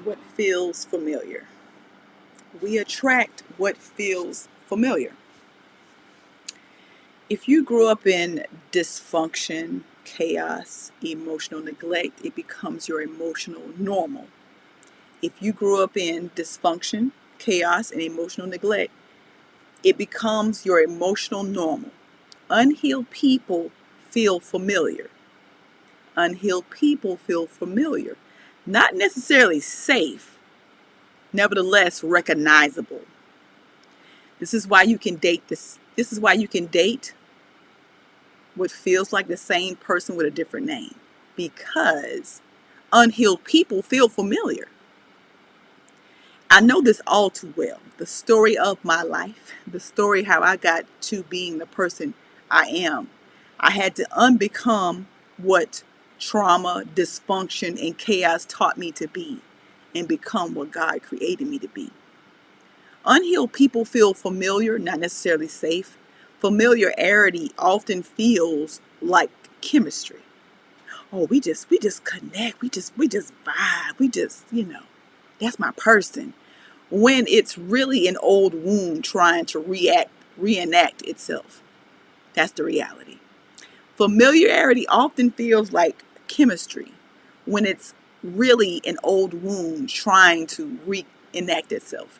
what feels familiar. We attract what feels familiar. If you grew up in dysfunction, chaos, emotional neglect, it becomes your emotional normal. If you grew up in dysfunction, chaos, and emotional neglect, it becomes your emotional normal. Unhealed people feel familiar. Unhealed people feel familiar. Not necessarily safe, nevertheless recognizable. This is why you can date this. This is why you can date what feels like the same person with a different name. Because unhealed people feel familiar. I know this all too well. The story of my life, the story how I got to being the person I am. I had to unbecome what trauma, dysfunction, and chaos taught me to be and become what God created me to be. Unhealed people feel familiar, not necessarily safe. Familiarity often feels like chemistry. Oh, we just connect. We just vibe. We just, that's my person. When it's really an old wound trying to reenact itself. That's the reality. Familiarity often feels like chemistry when it's really an old wound trying to reenact itself.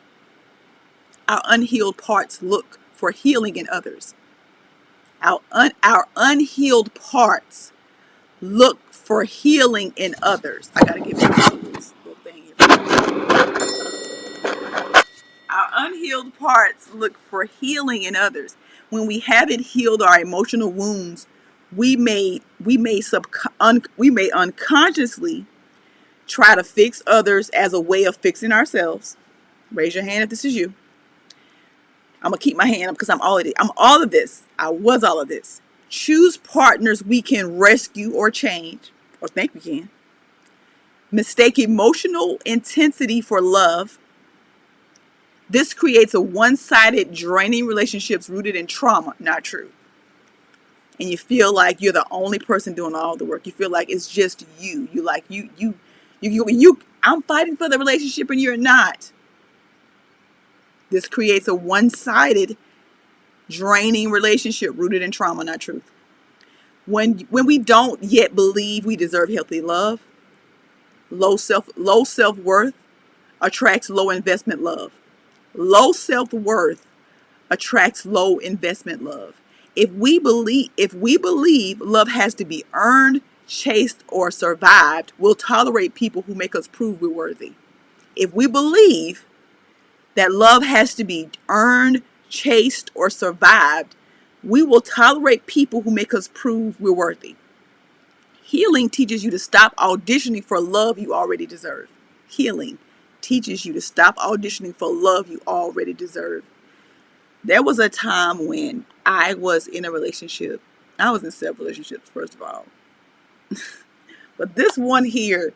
Our unhealed parts look for healing in others. Our unhealed parts look for healing in others. I gotta give you this little thing here. Our unhealed parts look for healing in others. When we haven't healed our emotional wounds, we may unconsciously try to fix others as a way of fixing ourselves. Raise your hand if this is you. I'm gonna keep my hand up because I'm all of it. I'm all of this. I was all of this. Choose partners we can rescue or change, or think we can. Mistake emotional intensity for love. This creates a one-sided, draining relationships rooted in trauma. Not true. And you feel like you're the only person doing all the work. You feel like it's just you. You like you. I'm fighting for the relationship and you're not. This creates a one-sided, draining relationship rooted in trauma. Not truth. When we don't yet believe we deserve healthy love, low self-worth attracts low investment love. Low self-worth attracts low investment love. If we believe love has to be earned, chased, or survived, we'll tolerate people who make us prove we're worthy. If we believe that love has to be earned, chased, or survived, we will tolerate people who make us prove we're worthy. Healing teaches you to stop auditioning for love you already deserve. Healing teaches you to stop auditioning for love you already deserve. There was a time when I was in a relationship. I was in several relationships, first of all. But this one here,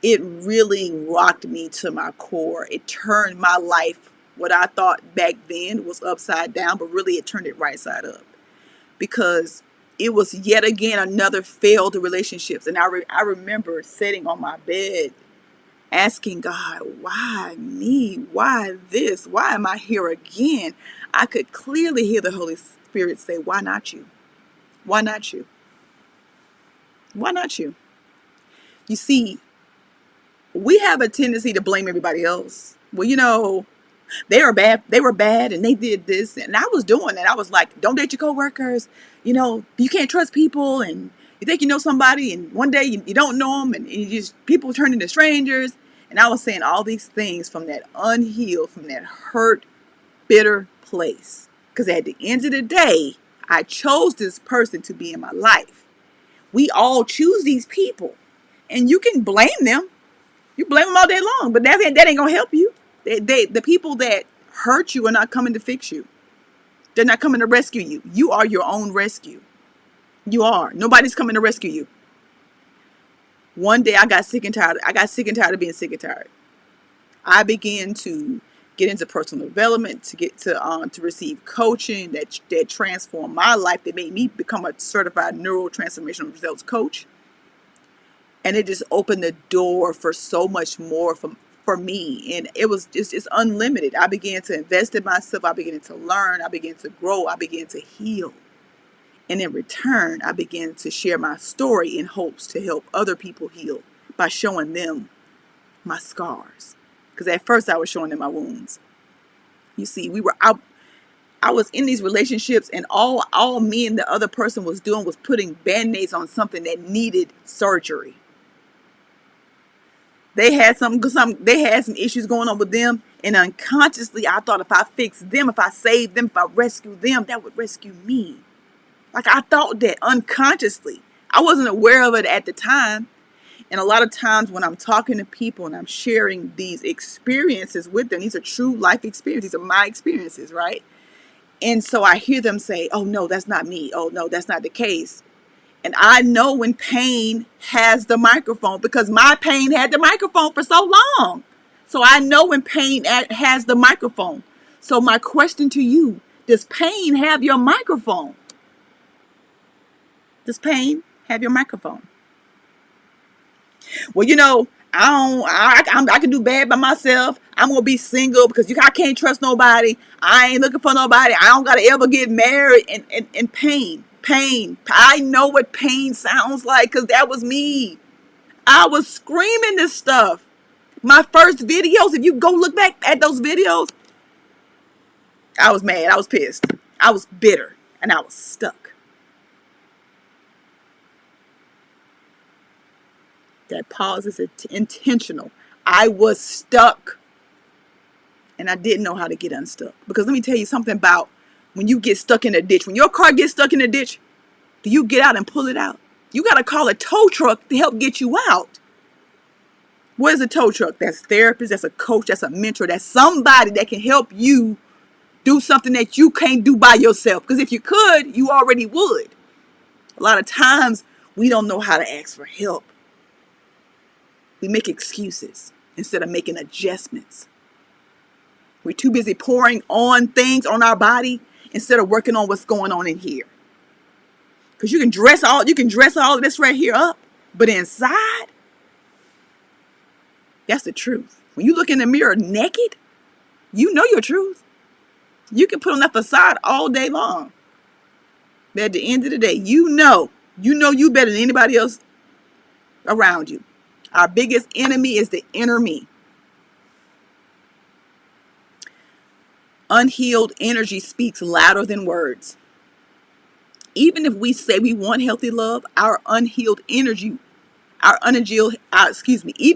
it really rocked me to my core. It turned my life, what I thought back then was upside down, but really it turned it right side up. Because it was yet again another failed relationships. And I remember sitting on my bed asking God, why me? Why this? Why am I here again? I could clearly hear the Holy Spirit say, why not you? Why not you? Why not you? You see, we have a tendency to blame everybody else. Well, they were bad and they did this. And I was doing that. I was like, don't date your coworkers. You can't trust people and you think you know somebody and one day you don't know them and people turn into strangers. And I was saying all these things from that unhealed, from that hurt, bitter place. Because at the end of the day, I chose this person to be in my life. We all choose these people. And you can blame them. You blame them all day long, but that ain't going to help you. The people that hurt you are not coming to fix you. They're not coming to rescue you. You are your own rescue. You are. Nobody's coming to rescue you. One day I got sick and tired. I got sick and tired of being sick and tired. I began to get into personal development, to receive coaching that transformed my life, that made me become a certified neurotransformational results coach. And it just opened the door for so much more for me. And it was just, it's unlimited. I began to invest in myself. I began to learn. I began to grow. I began to heal. And in return, I began to share my story in hopes to help other people heal by showing them my scars. Because at first I was showing them my wounds. You see, I was in these relationships, and all me and the other person was doing was putting band-aids on something that needed surgery. They had some issues going on with them, and unconsciously I thought if I fixed them, if I saved them, if I rescued them, that would rescue me. Like, I thought that unconsciously. I wasn't aware of it at the time. And a lot of times when I'm talking to people and I'm sharing these experiences with them, these are true life experiences. These are my experiences, right? And so I hear them say, oh, no, that's not me. Oh, no, that's not the case. And I know when pain has the microphone, because my pain had the microphone for so long. So I know when pain has the microphone. So my question to you, does pain have your microphone? Does pain have your microphone? Well, I can do bad by myself. I'm going to be single because I can't trust nobody. I ain't looking for nobody. I don't got to ever get married. And pain. I know what pain sounds like because that was me. I was screaming this stuff. My first videos, if you go look back at those videos, I was mad. I was pissed. I was bitter. And I was stuck. That pause is intentional. I was stuck. And I didn't know how to get unstuck. Because let me tell you something about when you get stuck in a ditch. When your car gets stuck in a ditch, do you get out and pull it out? You got to call a tow truck to help get you out. What is a tow truck? That's therapist, that's a coach, that's a mentor, that's somebody that can help you do something that you can't do by yourself. Because if you could, you already would. A lot of times, we don't know how to ask for help. We make excuses instead of making adjustments. We're too busy pouring on things on our body instead of working on what's going on in here. Because you can dress all of this right here up, but inside, that's the truth. When you look in the mirror naked, you know your truth. You can put on that facade all day long. But at the end of the day, you know you better than anybody else around you. Our biggest enemy is the inner me. Unhealed energy speaks louder than words. Even if we say we want healthy love, even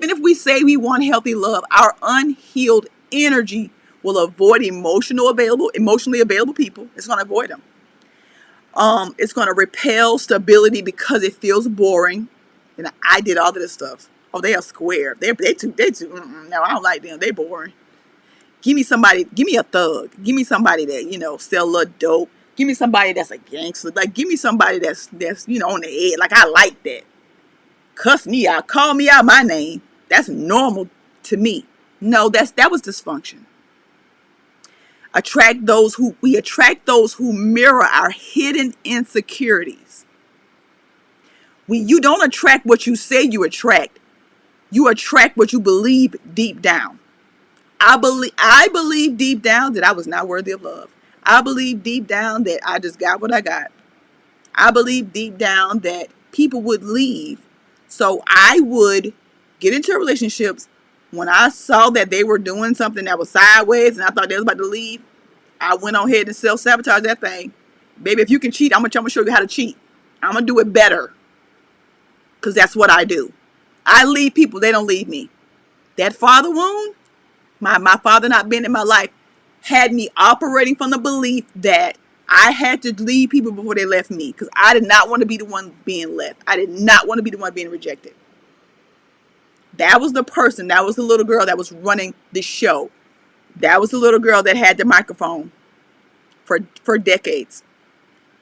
if we say we want healthy love, our unhealed energy will avoid emotionally available people. It's going to avoid them. It's going to repel stability because it feels boring. And I did all of this stuff. Oh, they are square. They too. No, I don't like them. They boring. Give me a thug. Give me somebody that, sell a little dope. Give me somebody that's a gangster. Like, give me somebody that's on the edge. Like, I like that. Cuss me out. Call me out my name. That's normal to me. No, that was dysfunction. We attract those who mirror our hidden insecurities. You don't attract what you say you attract. You attract what you believe deep down. I believe deep down that I was not worthy of love. I believe deep down that I just got what I got. I believe deep down that people would leave. So I would get into relationships when I saw that they were doing something that was sideways and I thought they was about to leave. I went on ahead and self-sabotage that thing. Baby, if you can cheat, I'm going to show you how to cheat. I'm going to do it better. Because that's what I do. I leave people, they don't leave me. That father wound, my father not being in my life, had me operating from the belief that I had to leave people before they left me. Because I did not want to be the one being left. I did not want to be the one being rejected. That was the person, that was the little girl that was running the show. That was the little girl that had the microphone for decades.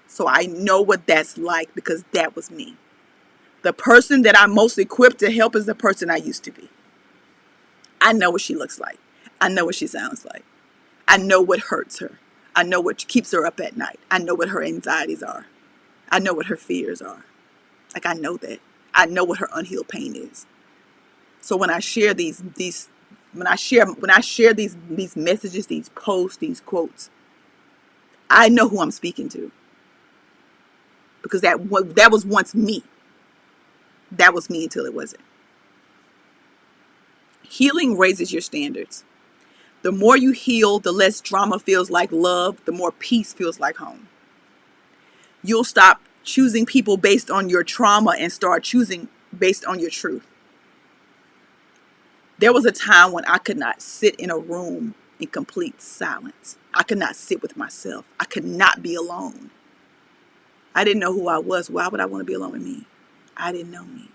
So I know what that's like because that was me. The person that I'm most equipped to help is the person I used to be. I know what she looks like. I know what she sounds like. I know what hurts her. I know what keeps her up at night. I know what her anxieties are. I know what her fears are. Like, I know that. I know what her unhealed pain is. So when I share these When I share these messages, these posts, these quotes, I know who I'm speaking to, because that was once me. That was me until it wasn't. Healing raises your standards. The more you heal, the less drama feels like love, the more peace feels like home. You'll stop choosing people based on your trauma and start choosing based on your truth. There was a time when I could not sit in a room in complete silence. I could not sit with myself. I could not be alone. I didn't know who I was. Why would I want to be alone with me? I didn't know me.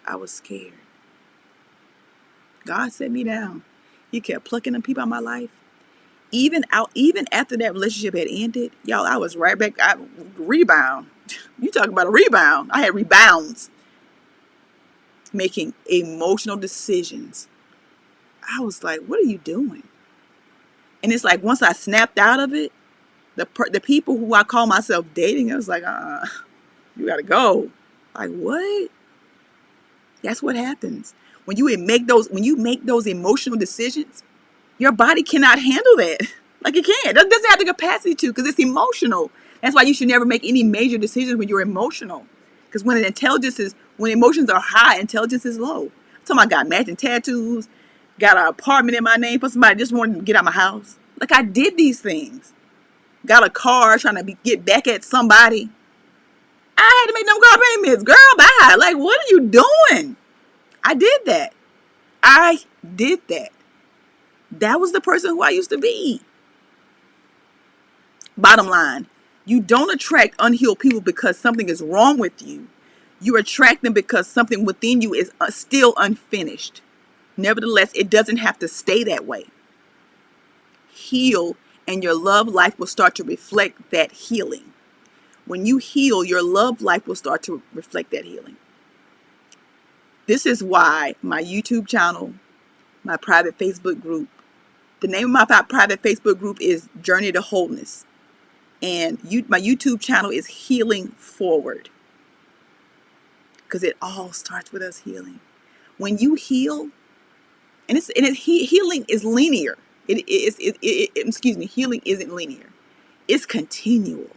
I was scared. God set me down. He kept plucking them people out of my life. Even after that relationship had ended, y'all, I was right back. Rebound. You talking about a rebound. I had rebounds. Making emotional decisions. I was like, what are you doing? And it's like, once I snapped out of it, the people who I call myself dating, I was like, you gotta go. Like, what? That's what happens. When you make those emotional decisions, your body cannot handle that. Like, it can't. It doesn't have the capacity to, because it's emotional. That's why you should never make any major decisions when you're emotional. Because when emotions are high, intelligence is low. I got matching tattoos, got an apartment in my name for somebody just wanted to get out of my house. Like, I did these things. Got a car trying to get back at somebody. I had to make them car payments. Girl, bye. Like, what are you doing? I did that. That was the person who I used to be. Bottom line, you don't attract unhealed people because something is wrong with you. You attract them because something within you is still unfinished. Nevertheless, it doesn't have to stay that way. Heal, and your love life will start to reflect that healing. When you heal, your love life will start to reflect that healing. This is why my YouTube channel, my private Facebook group, the name of my private Facebook group is Journey to Wholeness. And my YouTube channel is Healing Forward. Because it all starts with us healing. When you heal, healing is linear. Healing isn't linear. It's continual.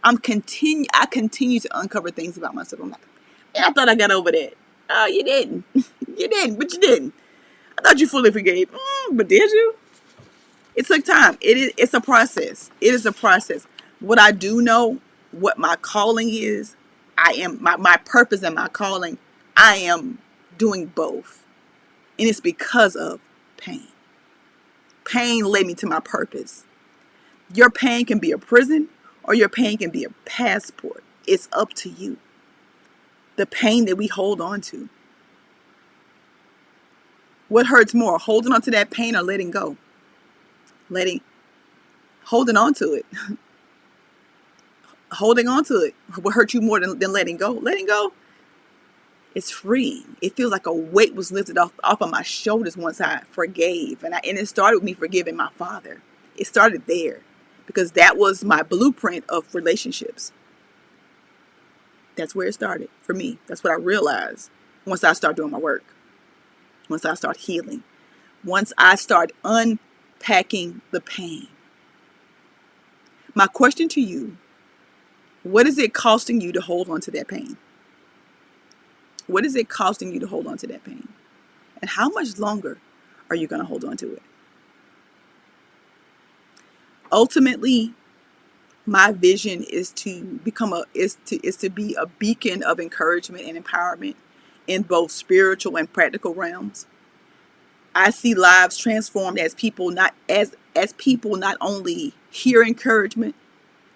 I continue to uncover things about myself. I'm like, I thought I got over that. Oh, you didn't. You didn't, but you didn't. I thought you fully forgave. But did you? It took time. It's a process. It is a process. What I do know, what my calling is, I am my purpose and my calling, I am doing both. And it's because of pain. Pain led me to my purpose. Your pain can be a prison, or your pain can be a passport. It's up to you. The pain that we hold on to. What hurts more, holding on to that pain or letting go? Holding on to it. Holding on to it will hurt you more than letting go. Letting go, it's freeing. It feels like a weight was lifted off of my shoulders once I forgave. And it started with me forgiving my father. It started there because that was my blueprint of relationships. That's where it started for me. That's what I realized once I started doing my work. Once I start healing. Once I start unpacking the pain. My question to you, what is it costing you to hold on to that pain? What is it costing you to hold on to that pain? And how much longer are you going to hold on to it? Ultimately, my vision is to be a beacon of encouragement and empowerment in both spiritual and practical realms. I see lives transformed as people not only hear encouragement,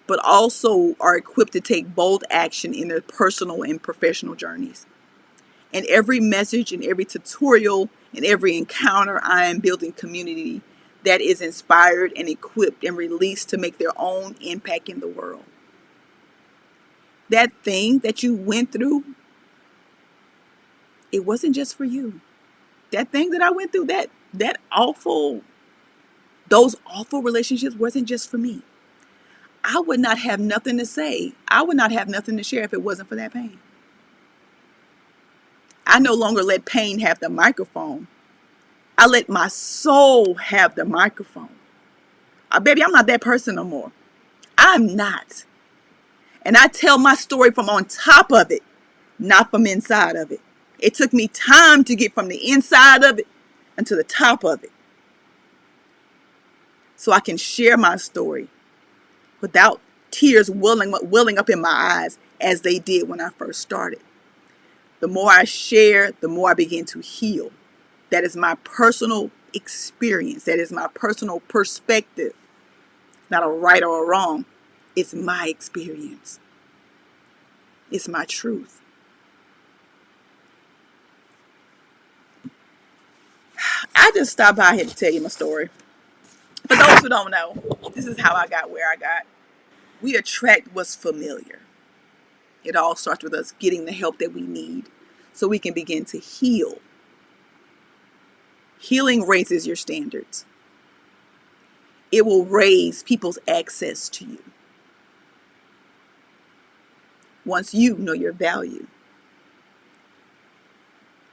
but also are equipped to take bold action in their personal and professional journeys. In every message, in every tutorial, in every encounter, I am building community that is inspired and equipped and released to make their own impact in the world. That thing that you went through, it wasn't just for you. That thing that I went through, those awful relationships wasn't just for me. I would not have nothing to say. I would not have nothing to share if it wasn't for that pain. I no longer let pain have the microphone. I let my soul have the microphone. Baby, I'm not that person no more. I'm not. And I tell my story from on top of it, not from inside of it. It took me time to get from the inside of it into the top of it, so I can share my story without tears welling up in my eyes as they did when I first started. The more I share, the more I begin to heal. That is my personal experience. That is my personal perspective. Not a right or a wrong. It's my experience. It's my truth. I just stopped by here to tell you my story. For those who don't know, this is how I got where I got. We attract what's familiar. It all starts with us getting the help that we need so we can begin to heal. Healing raises your standards. It will raise people's access to you. Once you know your value.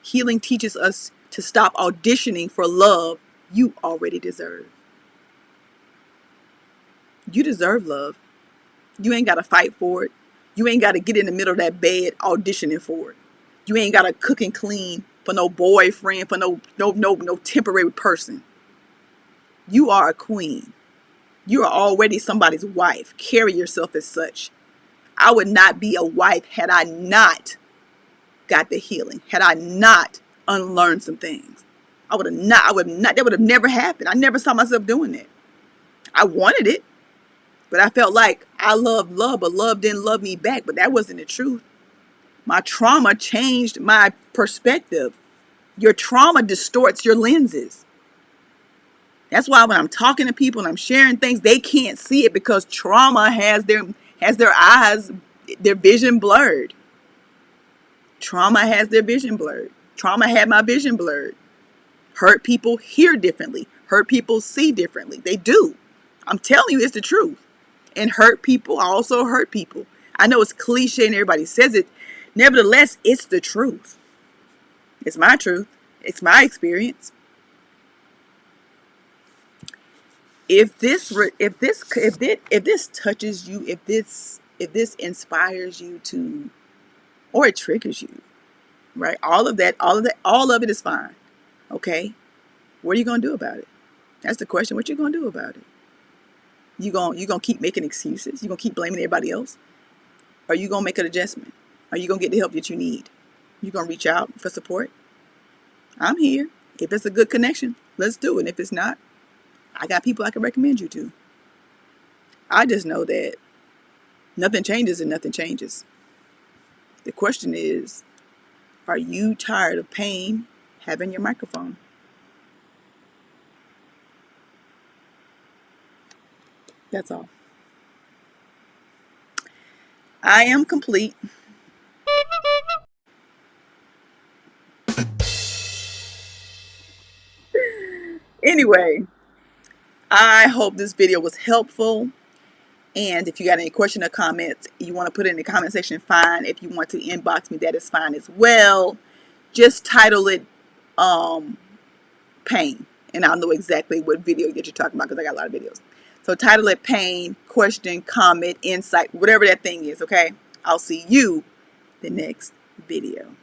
Healing teaches us to stop auditioning for love you already deserve. You deserve love. You ain't got to fight for it. You ain't got to get in the middle of that bed auditioning for it. You ain't got to cook and clean for no boyfriend, for no temporary person. You are a queen. You are already somebody's wife. Carry yourself as such. I would not be a wife had I not got the healing, had I not unlearned some things. That would have never happened. I never saw myself doing that. I wanted it, but I felt like I loved love, but love didn't love me back. But that wasn't the truth. My trauma changed my perspective. Your trauma distorts your lenses. That's why when I'm talking to people and I'm sharing things, they can't see it because trauma has their eyes, their vision blurred. Trauma has their vision blurred. Trauma had my vision blurred. Hurt people hear differently. Hurt people see differently. They do. I'm telling you, it's the truth. And hurt people also hurt people. I know it's cliche and everybody says it. Nevertheless, it's the truth. It's my truth. It's my experience. If this touches you, if this inspires you to, or it triggers you, right? All of it is fine. Okay? What are you gonna do about it? That's the question. What you gonna do about it? You gonna keep making excuses? You gonna keep blaming everybody else? Or are you gonna make an adjustment? Are you gonna get the help that you need? You gonna reach out for support? I'm here. If it's a good connection, let's do it. And if it's not, I got people I can recommend you to. I just know that nothing changes and nothing changes. The question is, are you tired of pain having your microphone? That's all. I am complete. Anyway, I hope this video was helpful. And if you got any question or comments, you want to put it in the comment section, fine. If you want to inbox me, that is fine as well. Just title it pain, and I'll know exactly what video that you're talking about because I got a lot of videos. So title it pain, question, comment, insight, whatever that thing is, okay? I'll see you the next video.